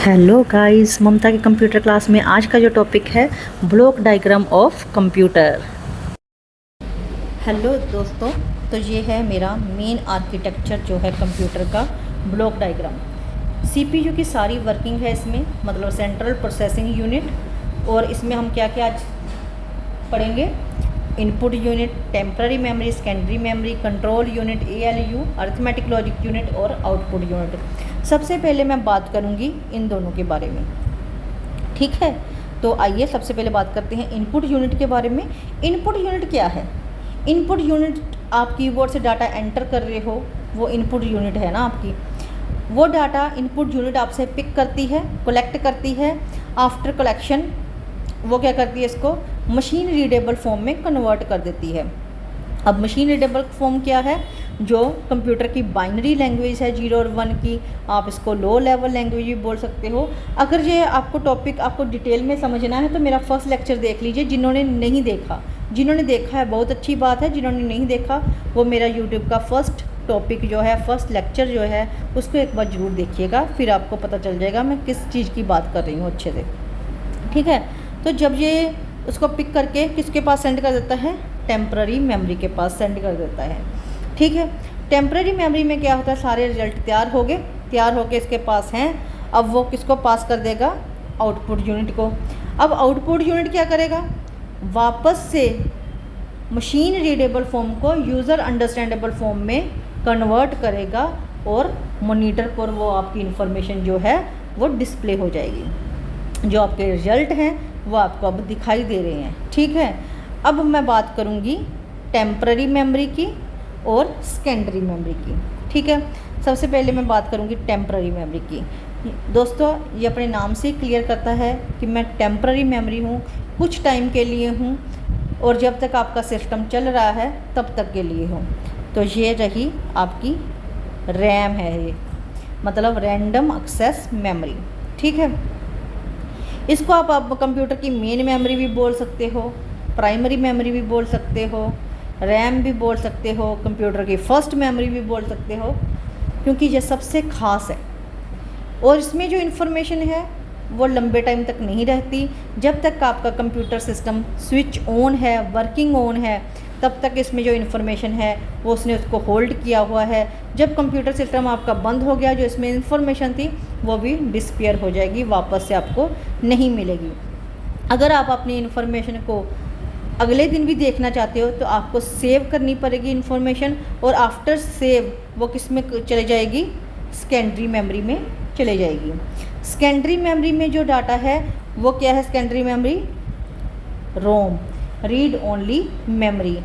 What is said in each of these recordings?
Hello guys, ममता के computer class में आज का जो टॉपिक है block diagram of computer. Hello दोस्तों, तो ये है मेरा मेन आर्किटेक्चर जो है कंप्यूटर का ब्लॉक डायग्राम। सीपीयू की सारी वर्किंग है इसमें, मतलब सेंट्रल प्रोसेसिंग यूनिट। और इसमें हम क्या क्या आज पढ़ेंगे? Input unit, temporary memory, secondary memory, control unit, ALU, arithmetic logic unit और आउटपुट यूनिट। सबसे पहले मैं बात करूंगी इन दोनों के बारे में, ठीक है। तो आइए सबसे पहले बात करते हैं इनपुट यूनिट के बारे में। इनपुट यूनिट क्या है? इनपुट यूनिट आप कीबोर्ड से डाटा एंटर कर रहे हो, वो इनपुट यूनिट है ना आपकी। वो डाटा इनपुट यूनिट आपसे पिक करती है, कलेक्ट करती है। आफ्टर कलेक्शन वो क्या करती है, इसको मशीन रीडेबल फॉर्म में कन्वर्ट कर देती है। अब मशीन रीडेबल फॉर्म क्या है? जो कंप्यूटर की बाइनरी लैंग्वेज है 0 और 1 की, आप इसको लो लेवल लैंग्वेज भी बोल सकते हो। अगर ये आपको टॉपिक आपको डिटेल में समझना है तो मेरा फर्स्ट लेक्चर देख लीजिए। जिन्होंने नहीं देखा, जिन्होंने देखा है बहुत अच्छी बात है, जिन्होंने नहीं देखा वो मेरा यूट्यूब का फर्स्ट टॉपिक जो है, फर्स्ट लेक्चर जो है, उसको एक बार ज़रूर देखिएगा, फिर आपको पता चल जाएगा मैं किस चीज़ की बात कर रही हूँ अच्छे से, ठीक है। तो जब ये उसको पिक करके किसके पास सेंड कर देता है? टेम्पररी मेमोरी के पास सेंड कर देता है, ठीक है। टेम्पररी मेमोरी में क्या होता है, सारे रिजल्ट तैयार हो के इसके पास हैं। अब वो किसको पास कर देगा? आउटपुट यूनिट को। अब आउटपुट यूनिट क्या करेगा? वापस से मशीन रीडेबल फॉर्म को यूज़र अंडरस्टैंडेबल फॉर्म में कन्वर्ट करेगा और मॉनिटर पर वो आपकी इन्फॉर्मेशन जो है वो डिस्प्ले हो जाएगी। जो आपके रिजल्ट हैं वो आपको अब दिखाई दे रहे हैं, ठीक है। अब मैं बात करूंगी टेम्पररी मेमोरी की और सेकेंडरी मेमोरी की, ठीक है। सबसे पहले मैं बात करूंगी टेम्पररी मेमोरी की। दोस्तों, ये अपने नाम से क्लियर करता है कि मैं टेम्पररी मेमोरी हूँ, कुछ टाइम के लिए हूँ, और जब तक आपका सिस्टम चल रहा है तब तक के लिए हूँ। तो ये रही आपकी रैम है, ये मतलब रैंडम एक्सेस मेमोरी, ठीक है। इसको आप कंप्यूटर की मेन मेमोरी भी बोल सकते हो, प्राइमरी मेमोरी भी बोल सकते हो, रैम भी बोल सकते हो, कंप्यूटर की फर्स्ट मेमोरी भी बोल सकते हो, क्योंकि ये सबसे ख़ास है। और इसमें जो इन्फॉर्मेशन है वो लंबे टाइम तक नहीं रहती। जब तक आपका कंप्यूटर सिस्टम स्विच ऑन है, वर्किंग ऑन है, तब तक इसमें जो इन्फॉर्मेशन है वो उसने उसको होल्ड किया हुआ है। जब कंप्यूटर सिस्टम आपका बंद हो गया, जो इसमें इन्फॉर्मेशन थी वो भी डिस्पियर हो जाएगी, वापस से आपको नहीं मिलेगी। अगर आप अपनी इन्फॉर्मेशन को अगले दिन भी देखना चाहते हो तो आपको सेव करनी पड़ेगी इन्फॉर्मेशन, और आफ्टर सेव वो किस में चले जाएगी? सेकेंडरी मेमोरी में चले जाएगी। सेकेंडरी मेमोरी में जो डाटा है वो क्या है? सेकेंडरी मेमोरी रोम, रीड ओनली मेमोरी।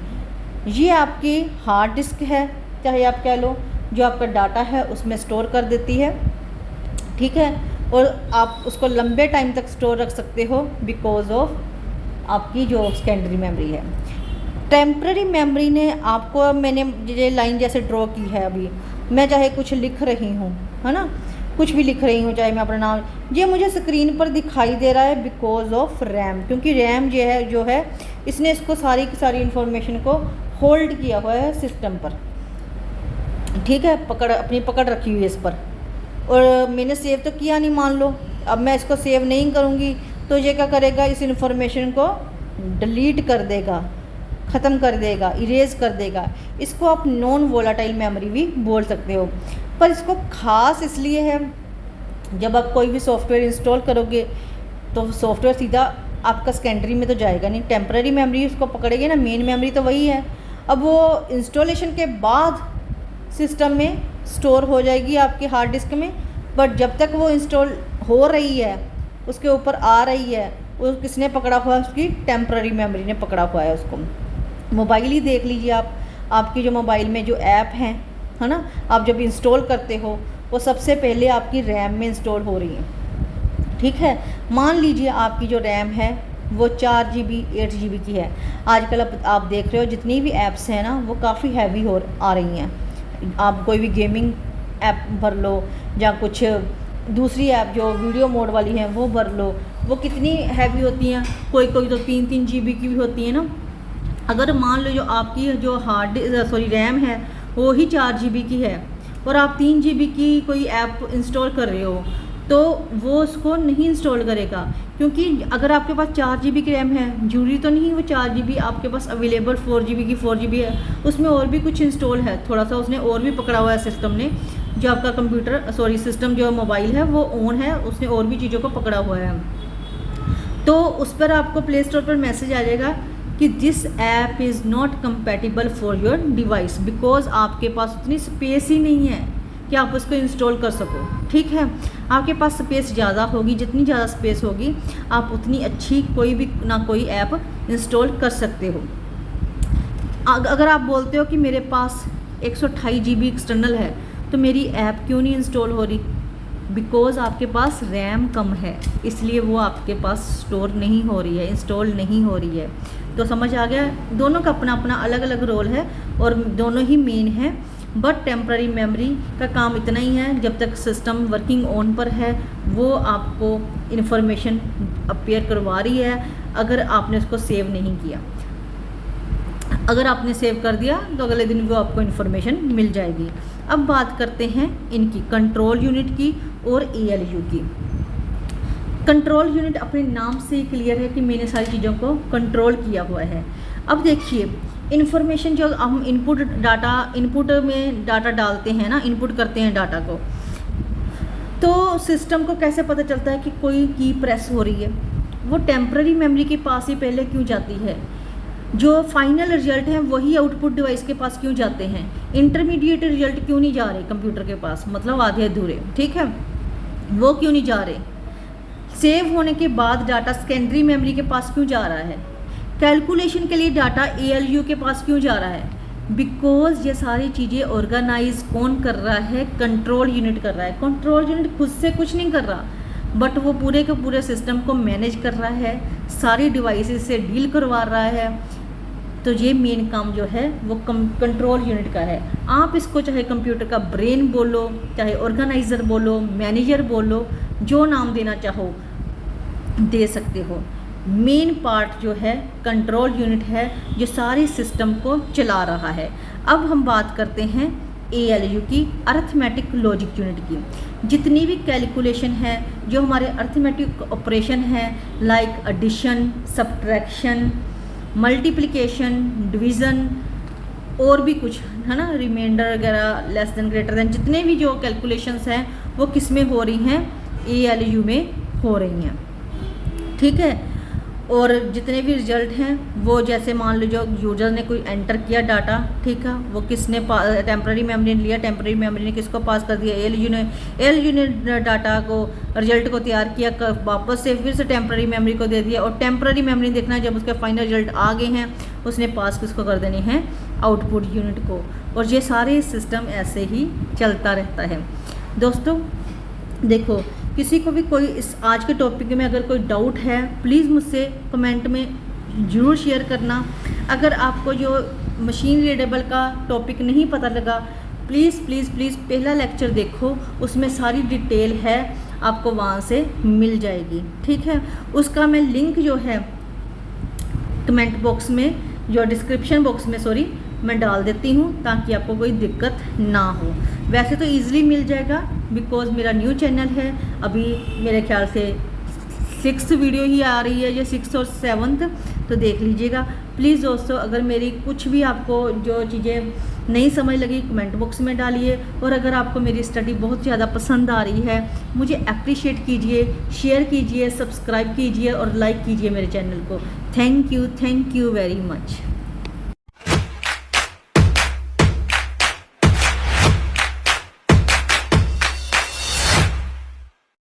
ये आपकी हार्ड डिस्क है, चाहे आप कह लो, जो आपका डाटा है उसमें स्टोर कर देती है, ठीक है। और आप उसको लंबे टाइम तक स्टोर रख सकते हो बिकॉज ऑफ आपकी जो सेकेंडरी मेमोरी है। टेम्पररी मेमोरी ने आपको, मैंने ये लाइन जैसे ड्रॉ की है, अभी मैं चाहे कुछ लिख रही हूँ, है ना, कुछ भी लिख रही हूँ, चाहे मैं अपना नाम, ये मुझे स्क्रीन पर दिखाई दे रहा है बिकॉज ऑफ रैम, क्योंकि रैम जो है इसने इसको सारी की सारी इन्फॉर्मेशन को होल्ड किया हुआ है सिस्टम पर, ठीक है, अपनी पकड़ रखी हुई है इस पर। और मैंने सेव तो किया नहीं, मान लो अब मैं इसको सेव नहीं करूँगी तो ये क्या करेगा? इस इन्फॉर्मेशन को डिलीट कर देगा, ख़त्म कर देगा, इरेज कर देगा। इसको आप नॉन वोलाटाइल मेमोरी भी बोल सकते हो। पर इसको ख़ास इसलिए है, जब आप कोई भी सॉफ्टवेयर इंस्टॉल करोगे तो सॉफ्टवेयर सीधा आपका सेकेंडरी में तो जाएगा नहीं, टेम्पररी मेमोरी उसको पकड़ेगी ना, मेन मेमोरी तो वही है। अब वो इंस्टॉलेशन के बाद सिस्टम में स्टोर हो जाएगी आपके हार्ड डिस्क में, बट जब तक वो इंस्टॉल हो रही है, उसके ऊपर आ रही है, वो किसने पकड़ा हुआ है? उसकी टेम्पररी मेमोरी ने पकड़ा हुआ है उसको। मोबाइल ही देख लीजिए आप, आपकी जो मोबाइल में जो ऐप हैं, है ना, आप जब इंस्टॉल करते हो वो सबसे पहले आपकी रैम में इंस्टॉल हो रही है, ठीक है। मान लीजिए आपकी जो रैम है वो 4 GB 8 GB की है। आजकल आप देख रहे हो जितनी भी ऐप्स हैं ना वो काफ़ी हैवी आ रही हैं। आप कोई भी गेमिंग ऐप भर लो या कुछ दूसरी ऐप जो वीडियो मोड वाली हैं वो भर लो, वो कितनी हैवी होती हैं, कोई कोई तो 3-3 GB की भी होती है ना। अगर मान लो जो आपकी जो रैम है वो ही 4 GB की है और आप 3 GB की कोई ऐप इंस्टॉल कर रहे हो, तो वो उसको नहीं इंस्टॉल करेगा, क्योंकि अगर आपके पास 4 GB की रैम है, जरूरी तो नहीं वो 4 GB आपके पास अवेलेबल 4 GB की 4 GB है, उसमें और भी कुछ इंस्टॉल है, थोड़ा सा उसने और भी पकड़ा हुआ है सिस्टम ने, जो आपका कंप्यूटर सिस्टम जो मोबाइल है वो ऑन है, उसने और भी चीज़ों को पकड़ा हुआ है। तो उस पर आपको प्ले स्टोर पर मैसेज आ जाएगा कि this app is not compatible for your device, because आपके पास उतनी स्पेस ही नहीं है कि आप उसको इंस्टॉल कर सको। ठीक है, आपके पास स्पेस ज़्यादा होगी, जितनी ज़्यादा स्पेस होगी आप उतनी अच्छी कोई भी ना कोई ऐप इंस्टॉल कर सकते हो। अगर आप बोलते हो कि मेरे पास 128 GB एक्सटर्नल है तो मेरी ऐप क्यों नहीं इंस्टॉल हो रही, बिकॉज़ आपके पास रैम कम है, इसलिए वो आपके पास स्टोर नहीं हो रही है, इंस्टॉल नहीं हो रही है। तो समझ आ गया, दोनों का अपना अपना अलग अलग रोल है और दोनों ही मेन है। बट टेम्प्ररी मेमोरी का काम इतना ही है, जब तक सिस्टम वर्किंग ऑन पर है वो आपको इन्फॉर्मेशन अपीयर करवा रही है, अगर आपने उसको सेव नहीं किया। अगर आपने सेव कर दिया तो अगले दिन वो आपको इन्फॉर्मेशन मिल जाएगी। अब बात करते हैं इनकी कंट्रोल यूनिट की और ALU की। कंट्रोल यूनिट अपने नाम से ही क्लियर है कि मैंने सारी चीज़ों को कंट्रोल किया हुआ है। अब देखिए, इन्फॉर्मेशन जो हम इनपुट में डाटा डालते हैं ना, इनपुट करते हैं डाटा को, तो सिस्टम को कैसे पता चलता है कि कोई की प्रेस हो रही है? वो टेम्प्ररी मेमोरी के पास ही पहले क्यों जाती है? जो फाइनल रिजल्ट हैं वही आउटपुट डिवाइस के पास क्यों जाते हैं? इंटरमीडिएट रिजल्ट क्यों नहीं जा रहे कंप्यूटर के पास, मतलब आधे अधूरे, ठीक है, वो क्यों नहीं जा रहे? सेव होने के बाद डाटा सेकेंडरी मेमोरी के पास क्यों जा रहा है? कैलकुलेशन के लिए डाटा ALU के पास क्यों जा रहा है? बिकॉज ये सारी चीज़ें ऑर्गेनाइज कौन कर रहा है? कंट्रोल यूनिट कर रहा है। कंट्रोल यूनिट खुद से कुछ नहीं कर रहा, बट वो पूरे के पूरे सिस्टम को मैनेज कर रहा है, सारी डिवाइसेस से डील करवा रहा है। तो ये मेन काम जो है वो कंट्रोल यूनिट का है। आप इसको चाहे कंप्यूटर का ब्रेन बोलो, चाहे ऑर्गेनाइज़र बोलो, मैनेजर बोलो, जो नाम देना चाहो दे सकते हो। मेन पार्ट जो है कंट्रोल यूनिट है, जो सारे सिस्टम को चला रहा है। अब हम बात करते हैं ALU की, अर्थमेटिक लॉजिक यूनिट की। जितनी भी कैलकुलेशन है, जो हमारे अर्थमेटिक ऑपरेशन है, like addition, subtraction, multiplication, division और भी कुछ है ना, रिमाइंडर वगैरह, लेस देन, ग्रेटर देन, जितने भी जो कैलकुलेशंस हैं वो किस में हो रही हैं? ALU में हो रही हैं। ठीक है, और जितने भी रिजल्ट हैं वो, जैसे मान लो जो यूजर ने कोई एंटर किया डाटा, ठीक है, वो किसने टेम्प्ररी मेमोरी ने लिया, टेम्प्ररी मेमोरी ने किसको पास कर दिया? ALU ने डाटा को, रिजल्ट को तैयार किया, वापस से फिर से टेम्प्ररी मेमोरी को दे दिया, और टेम्प्ररी मेमोरी देखना जब उसके फाइनल रिजल्ट आ गए हैं उसने पास किसको कर देने हैं? आउटपुट यूनिट को। और ये सारे सिस्टम ऐसे ही चलता रहता है। दोस्तों देखो, किसी को भी कोई इस आज के टॉपिक में अगर कोई डाउट है प्लीज़ मुझसे कमेंट में ज़रूर शेयर करना। अगर आपको जो मशीन रीडेबल का टॉपिक नहीं पता लगा, प्लीज़ प्लीज़ प्लीज़ पहला लेक्चर देखो, उसमें सारी डिटेल है, आपको वहाँ से मिल जाएगी। ठीक है, उसका मैं लिंक जो है कमेंट बॉक्स में, जो डिस्क्रिप्शन बॉक्स में सॉरी, मैं डाल देती हूँ ताकि आपको कोई दिक्कत ना हो। वैसे तो ईज़िली मिल जाएगा, बिकॉज़ मेरा न्यू चैनल है, अभी मेरे ख्याल से 6th वीडियो ही आ रही है, या 6th और 7th, तो देख लीजिएगा। प्लीज़ दोस्तों, अगर मेरी कुछ भी आपको जो चीज़ें नहीं समझ लगी कमेंट बॉक्स में डालिए, और अगर आपको मेरी स्टडी बहुत ज़्यादा पसंद आ रही है मुझे अप्रिशिएट कीजिए, शेयर कीजिए, सब्सक्राइब कीजिए और लाइक कीजिए मेरे चैनल को। Thank you very much.